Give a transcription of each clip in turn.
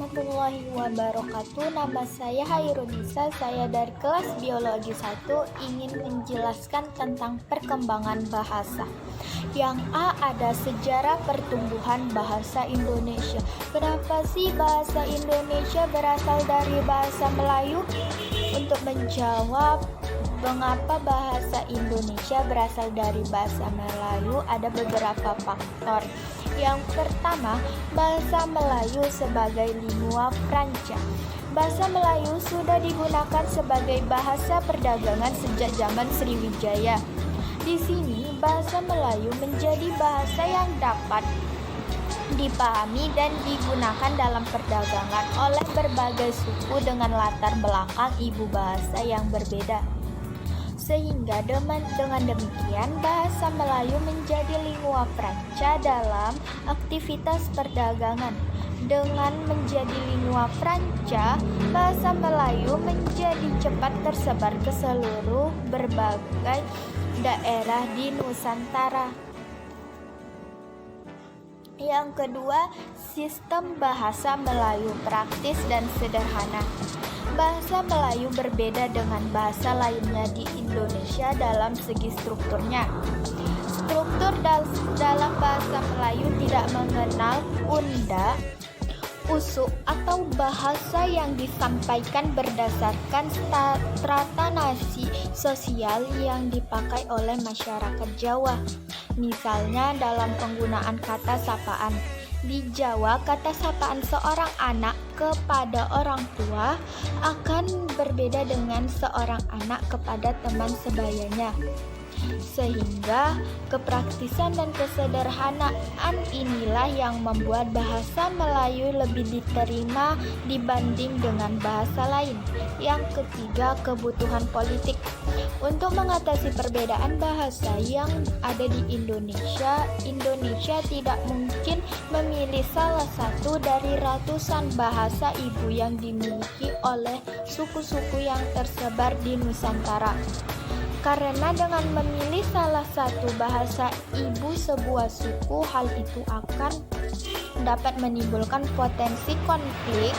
warahmatullahi wabarakatuh. Nama saya Hairunisa. Saya dari kelas Biologi 1 ingin menjelaskan tentang perkembangan bahasa. Yang A, ada sejarah pertumbuhan bahasa Indonesia. Kenapa sih bahasa Indonesia berasal dari bahasa Melayu? Untuk menjawab mengapa bahasa Indonesia berasal dari bahasa Melayu, ada beberapa faktor. Yang pertama, bahasa Melayu sebagai lingua franca. Bahasa Melayu sudah digunakan sebagai bahasa perdagangan sejak zaman Sriwijaya. Di sini, bahasa Melayu menjadi bahasa yang dapat dipahami dan digunakan dalam perdagangan oleh berbagai suku dengan latar belakang ibu bahasa yang berbeda. Sehingga dengan demikian bahasa Melayu menjadi lingua franca dalam aktivitas perdagangan. Dengan menjadi lingua franca, bahasa Melayu menjadi cepat tersebar ke seluruh berbagai daerah di Nusantara. Yang kedua, sistem bahasa Melayu praktis dan sederhana. Bahasa Melayu berbeda dengan bahasa lainnya di Indonesia dalam segi strukturnya. Struktur dalam bahasa Melayu tidak mengenal unda, usuk atau bahasa yang disampaikan berdasarkan strata nasi sosial yang dipakai oleh masyarakat Jawa. Misalnya dalam penggunaan kata sapaan. Di Jawa, kata sapaan seorang anak kepada orang tua akan berbeda dengan seorang anak kepada teman sebayanya. Sehingga kepraktisan dan kesederhanaan inilah yang membuat bahasa Melayu lebih diterima dibanding dengan bahasa lain. Yang ketiga, kebutuhan politik. Untuk mengatasi perbedaan bahasa yang ada di Indonesia tidak mungkin memilih salah satu dari ratusan bahasa ibu yang dimiliki oleh suku-suku yang tersebar di Nusantara. Karena dengan memilih salah satu bahasa ibu sebuah suku, hal itu akan dapat menimbulkan potensi konflik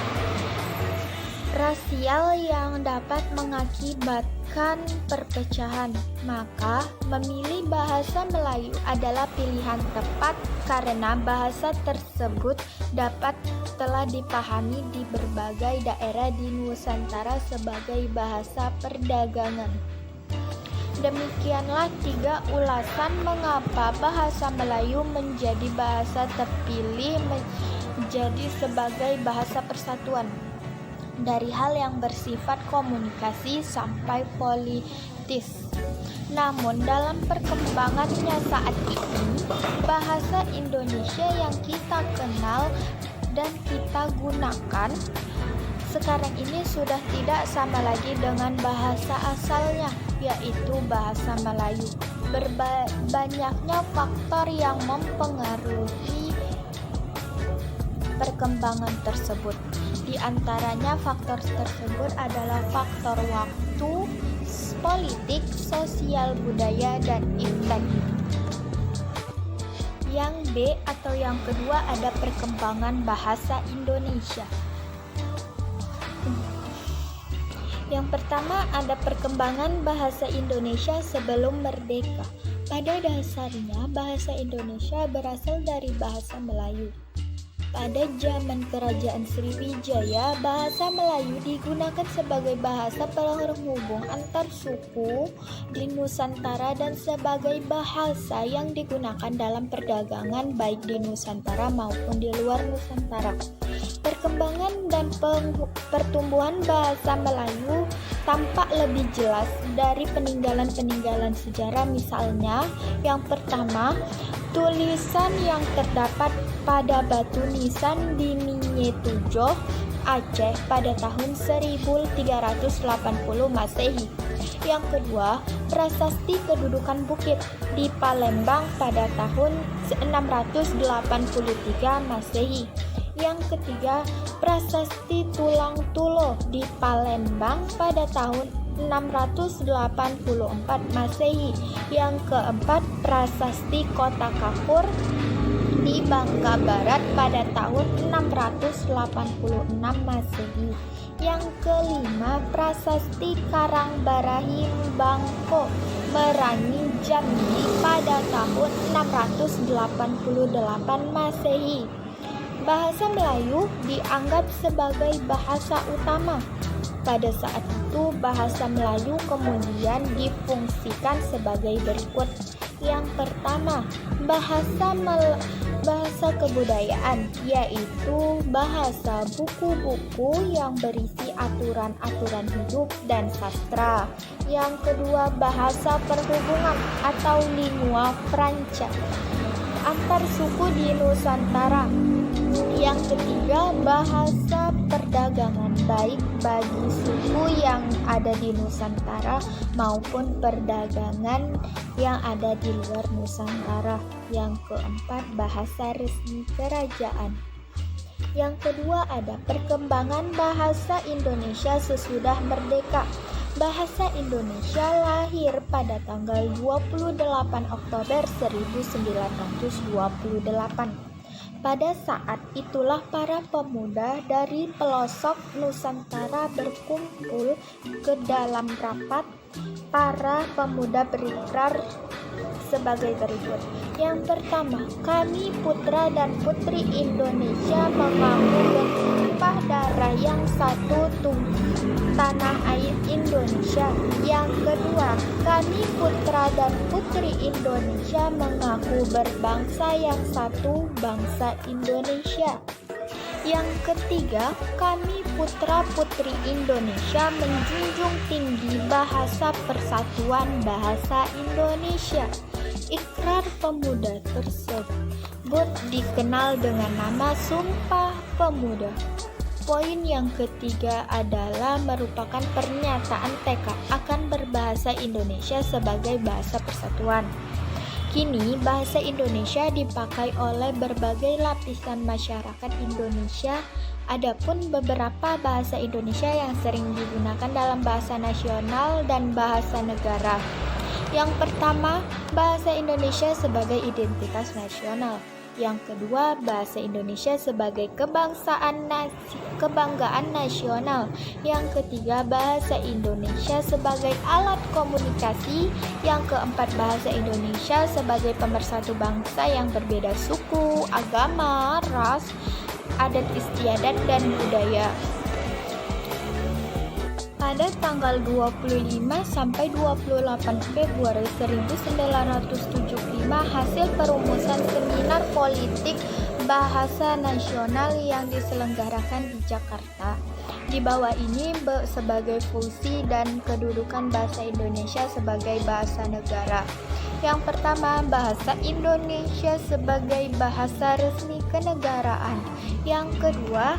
rasial yang dapat mengakibatkan perpecahan. Maka, memilih bahasa Melayu adalah pilihan tepat karena bahasa tersebut telah dipahami di berbagai daerah di Nusantara sebagai bahasa perdagangan. Demikianlah 3 ulasan mengapa bahasa Melayu menjadi bahasa terpilih menjadi sebagai bahasa persatuan. Dari hal yang bersifat komunikasi sampai politis. Namun dalam perkembangannya saat ini, bahasa Indonesia yang kita kenal dan kita gunakan sekarang ini sudah tidak sama lagi dengan bahasa asalnya, yaitu bahasa Melayu. Banyaknya faktor yang mempengaruhi perkembangan tersebut. Di antaranya faktor tersebut adalah faktor waktu, politik, sosial, budaya, dan estetik. Yang B atau yang kedua ada perkembangan bahasa Indonesia. Yang pertama ada perkembangan bahasa Indonesia sebelum merdeka. Pada dasarnya bahasa Indonesia berasal dari bahasa Melayu. Pada zaman Kerajaan Sriwijaya, bahasa Melayu digunakan sebagai bahasa penghubung antar suku di Nusantara dan sebagai bahasa yang digunakan dalam perdagangan baik di Nusantara maupun di luar Nusantara. Perkembangan dan pertumbuhan bahasa Melayu tampak lebih jelas dari peninggalan-peninggalan sejarah. Misalnya, yang pertama, tulisan yang terdapat pada batu nisan di Minyetujoh, Aceh pada tahun 1380 Masehi. Yang kedua, prasasti kedudukan bukit di Palembang pada tahun 683 Masehi. Yang ketiga, prasasti Tulang Tulo di Palembang pada tahun 684 Masehi. Yang keempat, prasasti Kota Kapur di Bangka Barat pada tahun 686 Masehi. Yang kelima, Prasasti Karangbarahi Bangko Merangi Jambi pada tahun 688 Masehi. Bahasa Melayu dianggap sebagai bahasa utama. Pada saat itu, bahasa Melayu kemudian difungsikan sebagai berikut. Yang pertama, bahasa kebudayaan, yaitu bahasa buku-buku yang berisi aturan-aturan hidup dan sastra. Yang kedua, bahasa perhubungan atau lingua franca antar suku di Nusantara. Yang ketiga, bahasa perdagangan, baik bagi suku yang ada di Nusantara maupun perdagangan yang ada di luar Nusantara. Yang keempat, bahasa resmi kerajaan. Yang kedua, ada perkembangan bahasa Indonesia sesudah merdeka. Bahasa Indonesia lahir pada tanggal 28 Oktober 1928. Pada saat itulah para pemuda dari pelosok Nusantara berkumpul ke dalam rapat. Para pemuda berikrar sebagai berikut. Yang pertama, kami putra dan putri Indonesia mengaku bertumpah darah yang satu tanah air Indonesia. Yang kedua, kami putra dan putri Indonesia mengaku berbangsa yang satu, bangsa Indonesia. Yang ketiga, kami putra-putri Indonesia menjunjung tinggi bahasa persatuan bahasa Indonesia. Ikrar pemuda tersebut dikenal dengan nama Sumpah Pemuda. Poin yang ketiga adalah merupakan pernyataan tekad akan berbahasa Indonesia sebagai bahasa persatuan. Kini bahasa Indonesia dipakai oleh berbagai lapisan masyarakat Indonesia. Adapun beberapa bahasa Indonesia yang sering digunakan dalam bahasa nasional dan bahasa negara. Yang pertama, bahasa Indonesia sebagai identitas nasional. Yang kedua, bahasa Indonesia sebagai kebanggaan nasional. Yang ketiga, bahasa Indonesia sebagai alat komunikasi. Yang keempat, bahasa Indonesia sebagai pemersatu bangsa yang berbeda suku, agama, ras, adat istiadat, dan budaya. Pada tanggal 25 sampai 28 Februari 1975, hasil perumusan seminar politik bahasa nasional yang diselenggarakan di Jakarta. Di bawah ini sebagai fungsi dan kedudukan bahasa Indonesia sebagai bahasa negara. Yang pertama, bahasa Indonesia sebagai bahasa resmi kenegaraan. Yang kedua,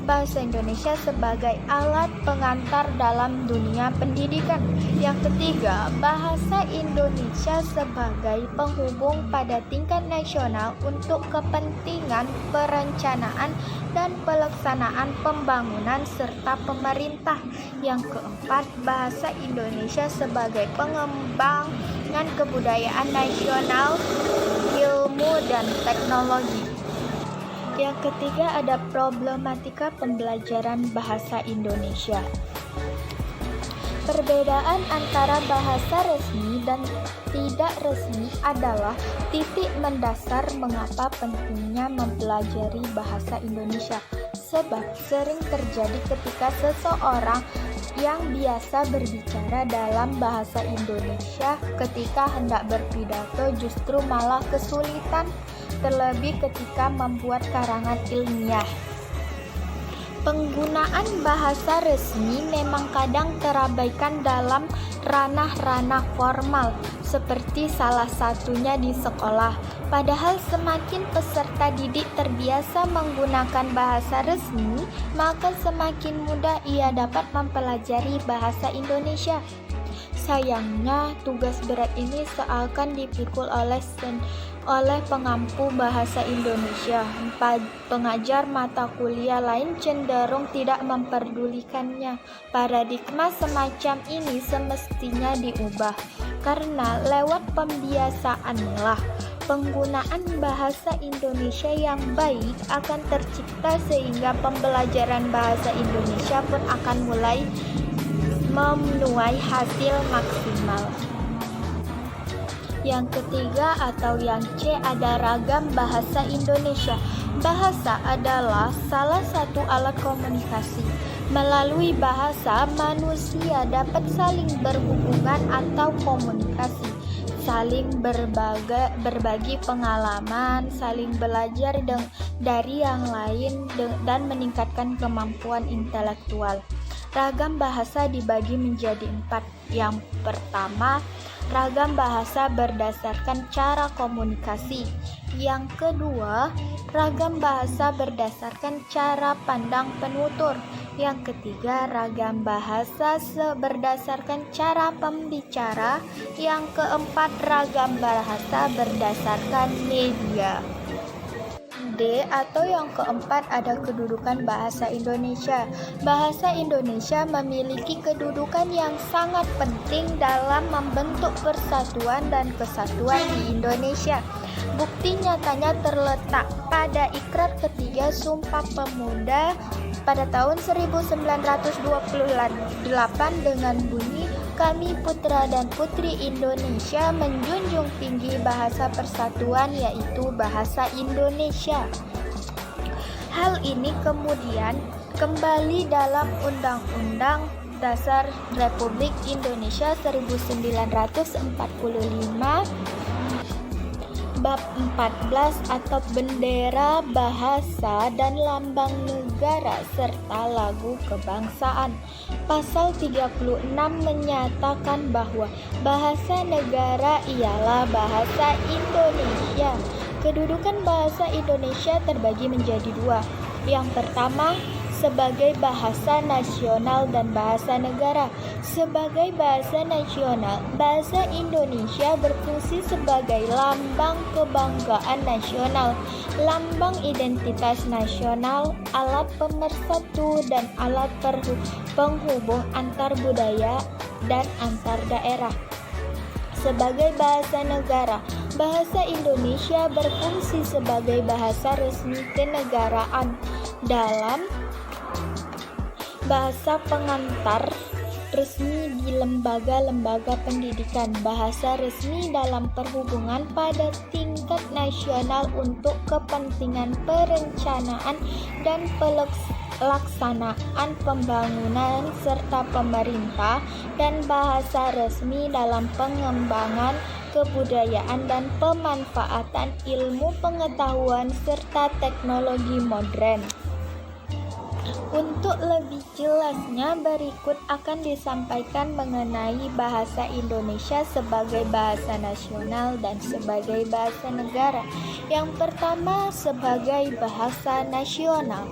bahasa Indonesia sebagai alat pengantar dalam dunia pendidikan. Yang ketiga, bahasa Indonesia sebagai penghubung pada tingkat nasional untuk kepentingan perencanaan dan pelaksanaan pembangunan serta pemerintah. Yang keempat, bahasa Indonesia sebagai pengembangan kebudayaan nasional, ilmu dan teknologi. Yang ketiga, ada problematika pembelajaran bahasa Indonesia. Perbedaan antara bahasa resmi dan tidak resmi adalah titik mendasar mengapa pentingnya mempelajari bahasa Indonesia. Sebab sering terjadi ketika seseorang yang biasa berbicara dalam bahasa Indonesia ketika hendak berpidato justru malah kesulitan, terlebih ketika membuat karangan ilmiah. Penggunaan bahasa resmi memang kadang terabaikan dalam ranah-ranah formal, seperti salah satunya di sekolah. Padahal semakin peserta didik terbiasa menggunakan bahasa resmi, maka semakin mudah ia dapat mempelajari bahasa Indonesia. Sayangnya, tugas berat ini seakan dipikul oleh pengampu bahasa Indonesia. Pengajar mata kuliah lain cenderung tidak memperdulikannya. Paradigma semacam ini semestinya diubah, karena lewat pembiasaanlah Penggunaan bahasa Indonesia yang baik akan tercipta sehingga pembelajaran bahasa Indonesia pun akan mulai menuai hasil maksimal. Yang ketiga atau yang C ada ragam bahasa Indonesia. Bahasa adalah salah satu alat komunikasi. Melalui bahasa, manusia dapat saling berhubungan atau komunikasi, saling berbagi pengalaman, saling belajar dari yang lain dan meningkatkan kemampuan intelektual. Ragam bahasa dibagi menjadi 4. Yang pertama, ragam bahasa berdasarkan cara komunikasi. Yang kedua, ragam bahasa berdasarkan cara pandang penutur. Yang ketiga, ragam bahasa berdasarkan cara pembicara. Yang keempat, ragam bahasa berdasarkan media. D atau yang keempat ada kedudukan bahasa Indonesia. Bahasa Indonesia memiliki kedudukan yang sangat penting dalam membentuk persatuan dan kesatuan di Indonesia. Bukti nyatanya terletak pada Ikrar Ketiga Sumpah Pemuda pada tahun 1928 dengan bunyi, "Kami putra dan putri Indonesia menjunjung tinggi bahasa persatuan yaitu bahasa Indonesia." Hal ini kemudian kembali dalam Undang-Undang Dasar Republik Indonesia 1945 Bab 14 atau Bendera, Bahasa, dan Lambang Negara serta Lagu Kebangsaan. Pasal 36 menyatakan bahwa bahasa negara ialah bahasa Indonesia. Kedudukan bahasa Indonesia terbagi menjadi 2. Yang pertama, sebagai bahasa nasional dan bahasa negara. Sebagai bahasa nasional, bahasa Indonesia berfungsi sebagai lambang kebanggaan nasional, lambang identitas nasional, alat pemersatu dan alat penghubung antar budaya dan antar daerah. Sebagai bahasa negara, bahasa Indonesia berfungsi sebagai bahasa resmi kenegaraan dalam bahasa pengantar resmi di lembaga-lembaga pendidikan, bahasa resmi dalam perhubungan pada tingkat nasional untuk kepentingan perencanaan dan pelaksanaan pembangunan serta pemerintah, dan bahasa resmi dalam pengembangan kebudayaan dan pemanfaatan ilmu pengetahuan serta teknologi modern. Untuk lebih jelasnya, berikut akan disampaikan mengenai bahasa Indonesia sebagai bahasa nasional dan sebagai bahasa negara. Yang pertama, sebagai bahasa nasional.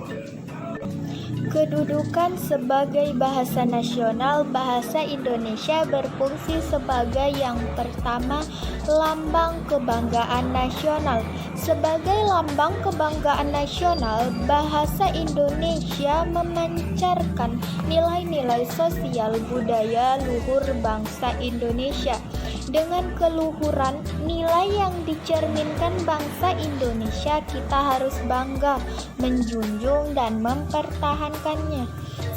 Kedudukan sebagai bahasa nasional, bahasa Indonesia berfungsi sebagai yang pertama, lambang kebanggaan nasional. Sebagai lambang kebanggaan nasional, bahasa Indonesia memancarkan nilai-nilai sosial budaya luhur bangsa Indonesia. Dengan keluhuran nilai yang dicerminkan bangsa Indonesia, kita harus bangga, menjunjung dan mempertahankannya.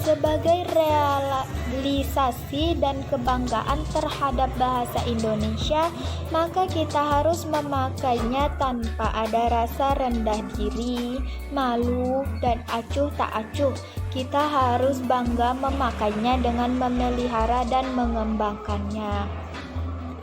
Sebagai realisasi dan kebanggaan terhadap bahasa Indonesia, maka kita harus memakainya tanpa ada rasa rendah diri, malu, dan acuh tak acuh. Kita harus bangga memakainya dengan memelihara dan mengembangkannya.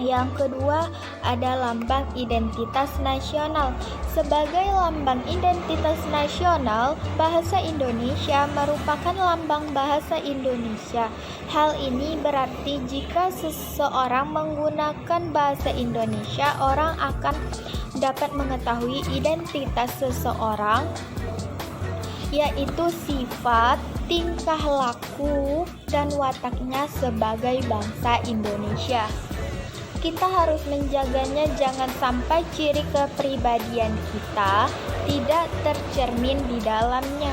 Yang kedua, ada lambang identitas nasional. Sebagai lambang identitas nasional, bahasa Indonesia merupakan lambang bahasa Indonesia. Hal ini berarti jika seseorang menggunakan bahasa Indonesia, orang akan dapat mengetahui identitas seseorang, yaitu sifat, tingkah laku, dan wataknya sebagai bangsa Indonesia. Kita harus menjaganya jangan sampai ciri kepribadian kita tidak tercermin di dalamnya.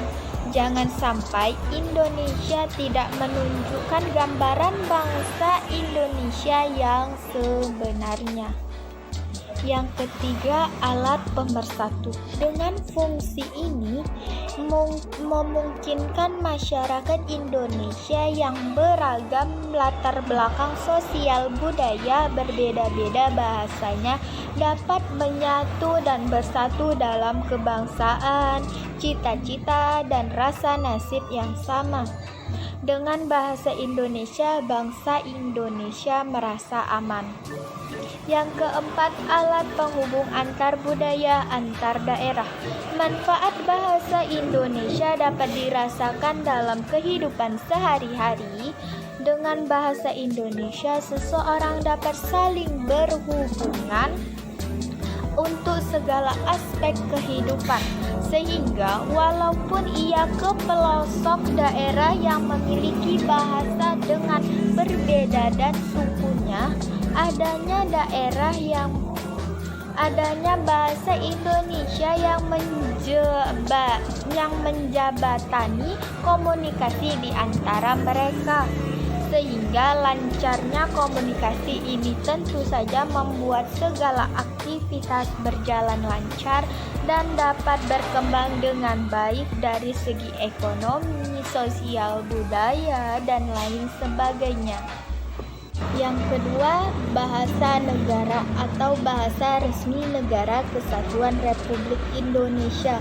Jangan sampai Indonesia tidak menunjukkan gambaran bangsa Indonesia yang sebenarnya. Yang ketiga, alat pemersatu. Dengan fungsi ini memungkinkan masyarakat Indonesia yang beragam latar belakang sosial budaya berbeda-beda bahasanya dapat menyatu dan bersatu dalam kebangsaan, cita-cita, dan rasa nasib yang sama. Dengan bahasa Indonesia, bangsa Indonesia merasa aman. Yang keempat, alat penghubung antar budaya antar daerah. Manfaat bahasa Indonesia dapat dirasakan dalam kehidupan sehari-hari. Dengan bahasa Indonesia, seseorang dapat saling berhubungan untuk segala aspek kehidupan, sehingga walaupun ia ke pelosok daerah yang memiliki bahasa dengan berbeda dan sukunya, adanya bahasa Indonesia yang menjabatani komunikasi di antara mereka. Sehingga lancarnya komunikasi ini tentu saja membuat segala aktivitas berjalan lancar dan dapat berkembang dengan baik dari segi ekonomi, sosial, budaya, dan lain sebagainya. Yang kedua, bahasa negara atau bahasa resmi Negara Kesatuan Republik Indonesia.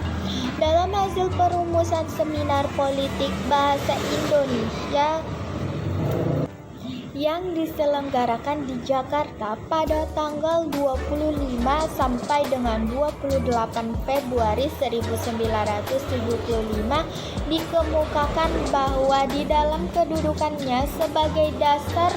Dalam hasil perumusan seminar politik bahasa Indonesia yang diselenggarakan di Jakarta pada tanggal 25 sampai dengan 28 Februari 1975 dikemukakan bahwa di dalam kedudukannya sebagai dasar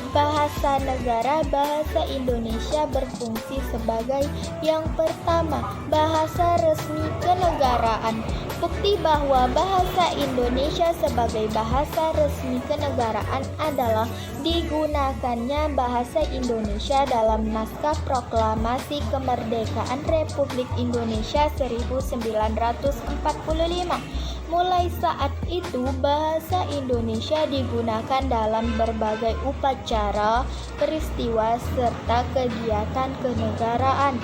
bahasa negara, bahasa Indonesia berfungsi sebagai yang pertama, bahasa resmi kenegaraan. Bukti bahwa bahasa Indonesia sebagai bahasa resmi kenegaraan adalah digunakannya bahasa Indonesia dalam naskah proklamasi kemerdekaan Republik Indonesia 1945. Mulai saat itu, bahasa Indonesia digunakan dalam berbagai upacara, peristiwa, serta kegiatan kenegaraan.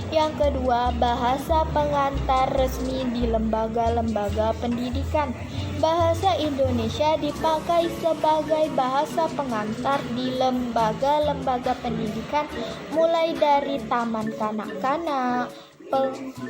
Yang kedua, bahasa pengantar resmi di lembaga-lembaga pendidikan. Bahasa Indonesia dipakai sebagai bahasa pengantar di lembaga-lembaga pendidikan, mulai dari taman kanak-kanak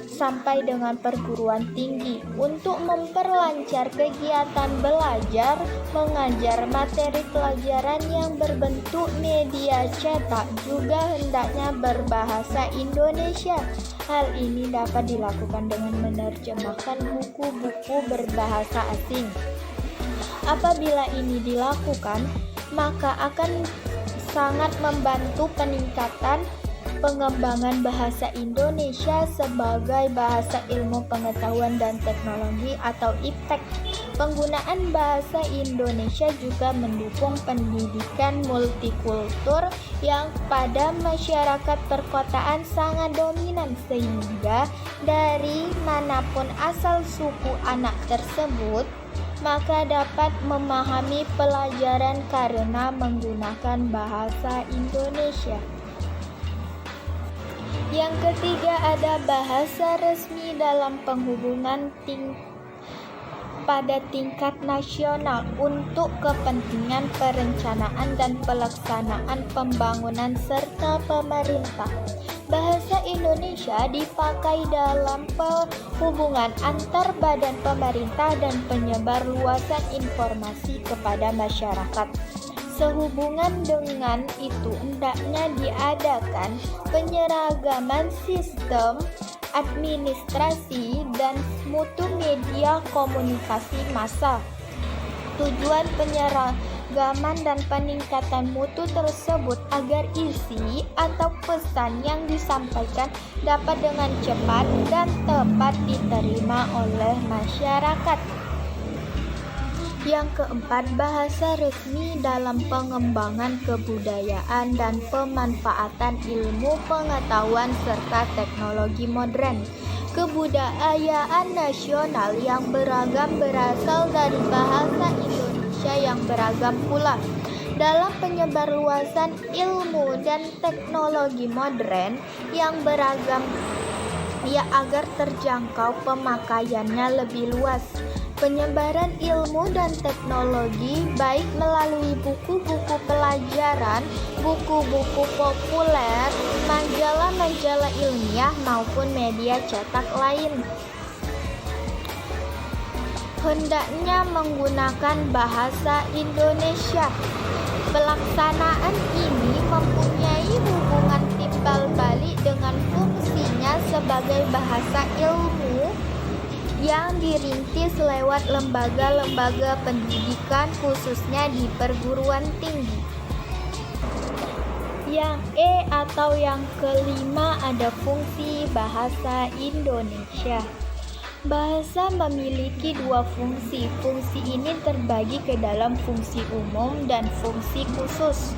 sampai dengan perguruan tinggi, untuk memperlancar kegiatan belajar mengajar. Materi pelajaran yang berbentuk media cetak juga hendaknya berbahasa Indonesia. Hal ini dapat dilakukan dengan menerjemahkan buku-buku berbahasa asing. Apabila ini dilakukan, maka akan sangat membantu peningkatan pengembangan bahasa Indonesia sebagai bahasa ilmu pengetahuan dan teknologi atau IPTEK. Penggunaan bahasa Indonesia juga mendukung pendidikan multikultur yang pada masyarakat perkotaan sangat dominan, sehingga dari manapun asal suku anak tersebut, maka dapat memahami pelajaran karena menggunakan bahasa Indonesia. Yang ketiga, ada bahasa resmi dalam penghubungan pada tingkat nasional untuk kepentingan perencanaan dan pelaksanaan pembangunan serta pemerintah. Bahasa Indonesia dipakai dalam hubungan antar badan pemerintah dan penyebar luasan informasi kepada masyarakat. Sehubungan dengan itu, hendaknya diadakan penyeragaman sistem administrasi dan mutu media komunikasi massa. Tujuan penyeragaman dan peningkatan mutu tersebut agar isi atau pesan yang disampaikan dapat dengan cepat dan tepat diterima oleh masyarakat. Yang keempat, bahasa resmi dalam pengembangan kebudayaan dan pemanfaatan ilmu pengetahuan serta teknologi modern. Kebudayaan nasional yang beragam berasal dari bahasa Indonesia yang beragam pula. dalam penyebarluasan ilmu dan teknologi modern yang beragam agar terjangkau pemakaiannya lebih luas. Penyebaran ilmu dan teknologi baik melalui buku-buku pelajaran, buku-buku populer, majalah-majalah ilmiah maupun media cetak lain, hendaknya menggunakan bahasa Indonesia. Pelaksanaan ini mempunyai hubungan timbal balik dengan fungsinya sebagai bahasa ilmu yang dirintis lewat lembaga-lembaga pendidikan khususnya di perguruan tinggi. Yang atau yang kelima ada fungsi bahasa Indonesia. Bahasa memiliki dua fungsi. Fungsi ini terbagi ke dalam fungsi umum dan fungsi khusus.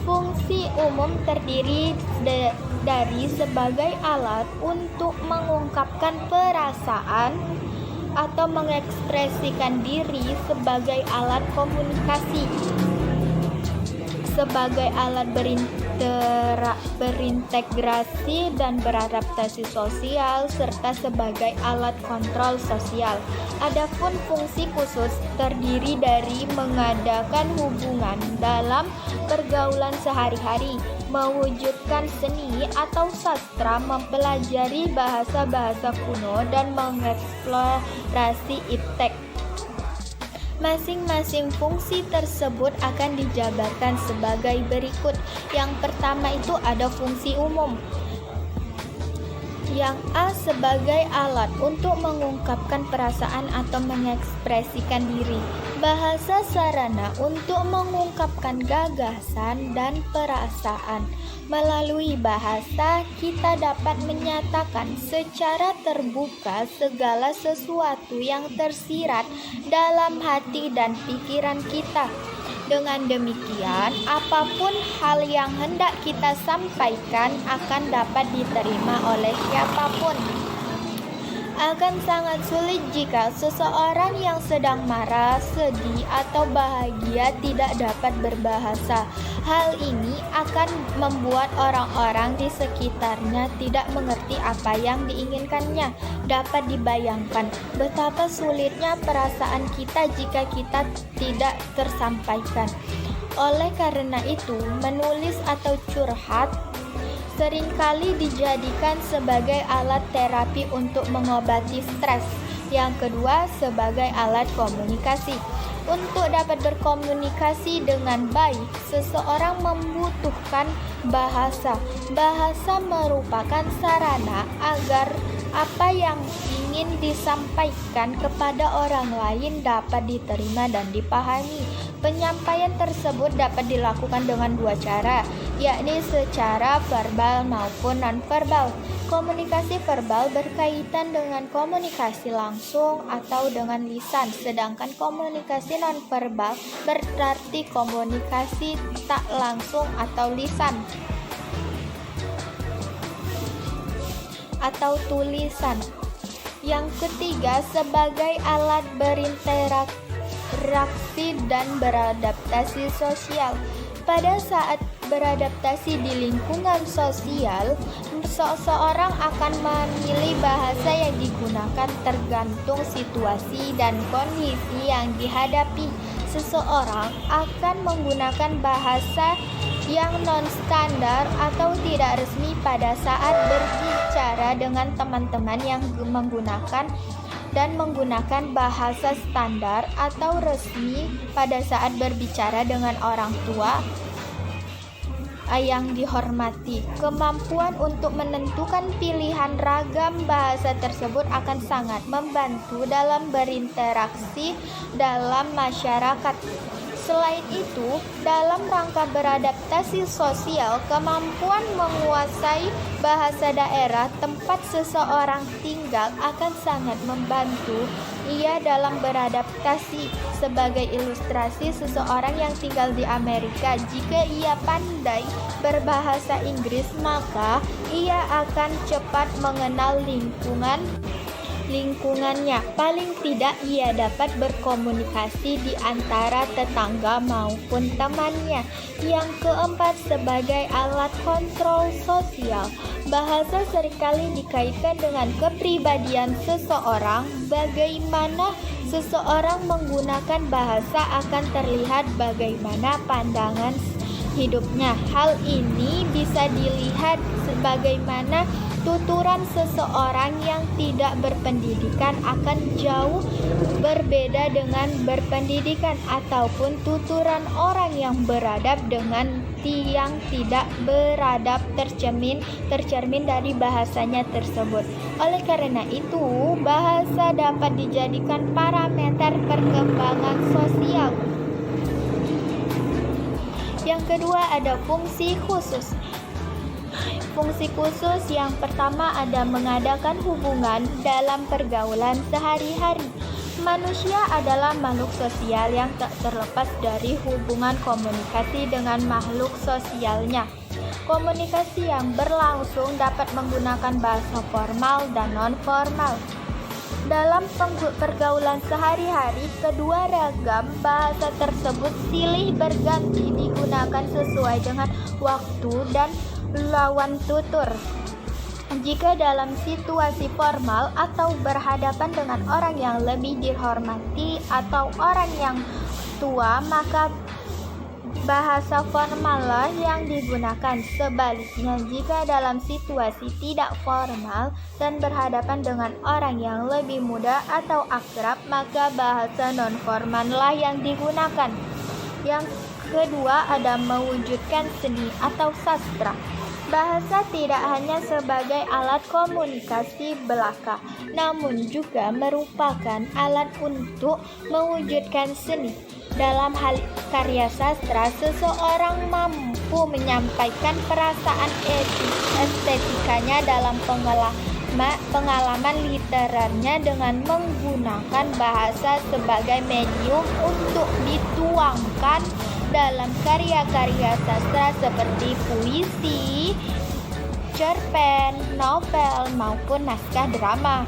Fungsi umum terdiri dari sebagai alat untuk mengungkapkan perasaan atau mengekspresikan diri, sebagai alat komunikasi, sebagai alat berintegrasi dan beradaptasi sosial, serta sebagai alat kontrol sosial. Adapun fungsi khusus terdiri dari mengadakan hubungan dalam pergaulan sehari-hari, mewujudkan seni atau sastra, mempelajari bahasa-bahasa kuno, dan mengeksplorasi iptek. Masing-masing fungsi tersebut akan dijabarkan sebagai berikut. Yang pertama itu ada fungsi umum. Yang A sebagai alat untuk mengungkapkan perasaan atau mengekspresikan diri. Bahasa sarana untuk mengungkapkan gagasan dan perasaan. Melalui bahasa, kita dapat menyatakan secara terbuka segala sesuatu yang tersirat dalam hati dan pikiran kita. Dengan demikian, apapun hal yang hendak kita sampaikan akan dapat diterima oleh siapapun. Akan sangat sulit jika seseorang yang sedang marah, sedih, atau bahagia tidak dapat berbahasa. Hal ini akan membuat orang-orang di sekitarnya tidak mengerti apa yang diinginkannya. Dapat dibayangkan betapa sulitnya perasaan kita jika kita tidak tersampaikan. Oleh karena itu, menulis atau curhat seringkali dijadikan sebagai alat terapi untuk mengobati stres. Yang kedua, sebagai alat komunikasi. Untuk dapat berkomunikasi dengan baik, seseorang membutuhkan bahasa. Bahasa merupakan sarana agar apa yang ingin disampaikan kepada orang lain dapat diterima dan dipahami. Penyampaian tersebut dapat dilakukan dengan dua cara, yakni secara verbal maupun non-verbal. Komunikasi verbal berkaitan dengan komunikasi langsung atau dengan lisan, sedangkan komunikasi non-verbal berarti komunikasi tak langsung atau lisan atau tulisan. Yang ketiga, sebagai alat berinteraksi dan beradaptasi sosial. Pada saat beradaptasi di lingkungan sosial, seseorang akan memilih bahasa yang digunakan tergantung situasi dan kondisi yang dihadapi. Seseorang akan menggunakan bahasa yang non-standar atau tidak resmi pada saat berbicara dengan teman-teman yang menggunakan bahasa standar atau resmi pada saat berbicara dengan orang tua yang dihormati. Kemampuan untuk menentukan pilihan ragam bahasa tersebut akan sangat membantu dalam berinteraksi dalam masyarakat. Selain itu, dalam rangka beradaptasi sosial, kemampuan menguasai bahasa daerah tempat seseorang tinggal akan sangat membantu ia dalam beradaptasi. Sebagai ilustrasi, seseorang yang tinggal di Amerika, jika ia pandai berbahasa Inggris, maka ia akan cepat mengenal lingkungan lingkungannya. Paling tidak ia dapat berkomunikasi di antara tetangga maupun temannya. Yang keempat, sebagai alat kontrol sosial. Bahasa seringkali dikaitkan dengan kepribadian seseorang. Bagaimana seseorang menggunakan bahasa akan terlihat bagaimana pandangan hidupnya. Hal ini bisa dilihat sebagaimana tuturan seseorang yang tidak berpendidikan akan jauh berbeda dengan berpendidikan, ataupun tuturan orang yang beradab dengan yang tidak beradab tercermin dari bahasanya tersebut. Oleh karena itu, bahasa dapat dijadikan parameter perkembangan sosial. Yang kedua, ada fungsi khusus. Fungsi khusus yang pertama ada mengadakan hubungan dalam pergaulan sehari-hari. Manusia adalah makhluk sosial yang tak terlepas dari hubungan komunikasi dengan makhluk sosialnya. Komunikasi yang berlangsung dapat menggunakan bahasa formal dan non-formal. Dalam pergaulan sehari-hari, kedua ragam bahasa tersebut silih berganti digunakan sesuai dengan waktu dan lawan tutur. Jika dalam situasi formal atau berhadapan dengan orang yang lebih dihormati atau orang yang tua, maka bahasa formallah yang digunakan. Sebaliknya, jika dalam situasi tidak formal dan berhadapan dengan orang yang lebih muda atau akrab, maka bahasa non-formallah yang digunakan. Yang kedua, ada mewujudkan seni atau sastra. Bahasa tidak hanya sebagai alat komunikasi belaka, namun juga merupakan alat untuk mewujudkan seni. Dalam hal karya sastra, seseorang mampu menyampaikan perasaan estetikanya dalam pengalaman literarnya dengan menggunakan bahasa sebagai medium untuk dituangkan dalam karya-karya sastra seperti puisi, cerpen, novel, maupun naskah drama.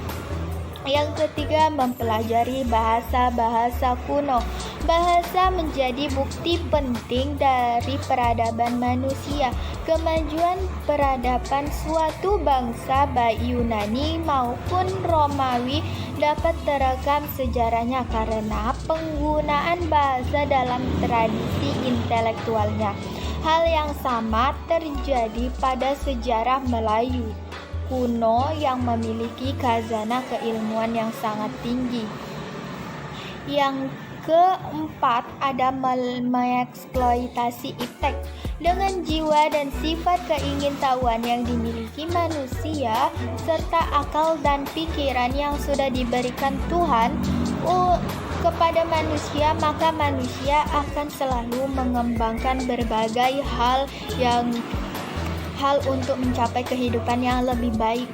Yang ketiga, mempelajari bahasa-bahasa kuno. Bahasa menjadi bukti penting dari peradaban manusia. Kemajuan peradaban suatu bangsa baik Yunani maupun Romawi dapat terekam sejarahnya karena penggunaan bahasa dalam tradisi intelektualnya. Hal yang sama terjadi pada sejarah Melayu kuno yang memiliki khazanah keilmuan yang sangat tinggi. Yang keempat, ada mengeksploitasi iptek. Dengan jiwa dan sifat keingintahuan yang dimiliki manusia serta akal dan pikiran yang sudah diberikan Tuhan kepada manusia, maka manusia akan selalu mengembangkan berbagai hal untuk mencapai kehidupan yang lebih baik.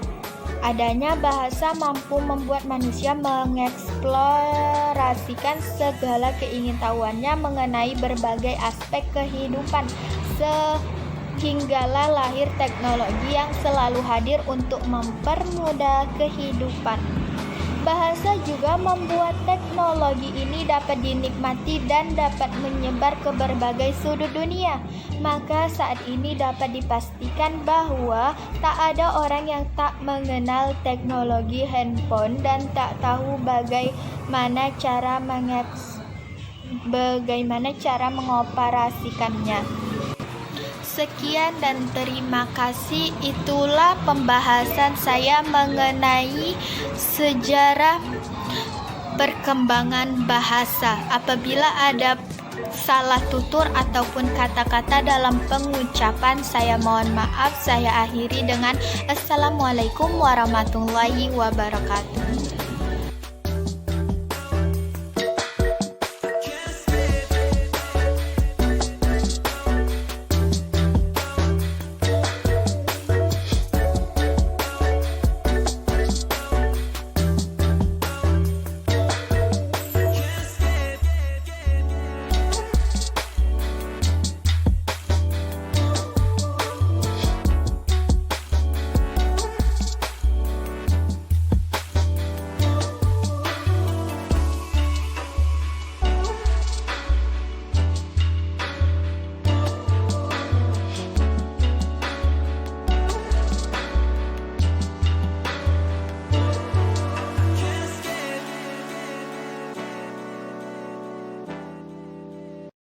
Adanya bahasa mampu membuat manusia mengeksplorasikan segala keingintahuannya mengenai berbagai aspek kehidupan, sehinggalah lahir teknologi yang selalu hadir untuk mempermudah kehidupan. Bahasa juga membuat teknologi ini dapat dinikmati dan dapat menyebar ke berbagai sudut dunia. Maka saat ini dapat dipastikan bahwa tak ada orang yang tak mengenal teknologi handphone dan tak tahu bagaimana cara mengoperasikannya. Sekian dan terima kasih. Itulah pembahasan saya mengenai sejarah perkembangan bahasa. Apabila ada salah tutur ataupun kata-kata dalam pengucapan, saya mohon maaf. Saya akhiri dengan Assalamualaikum warahmatullahi wabarakatuh.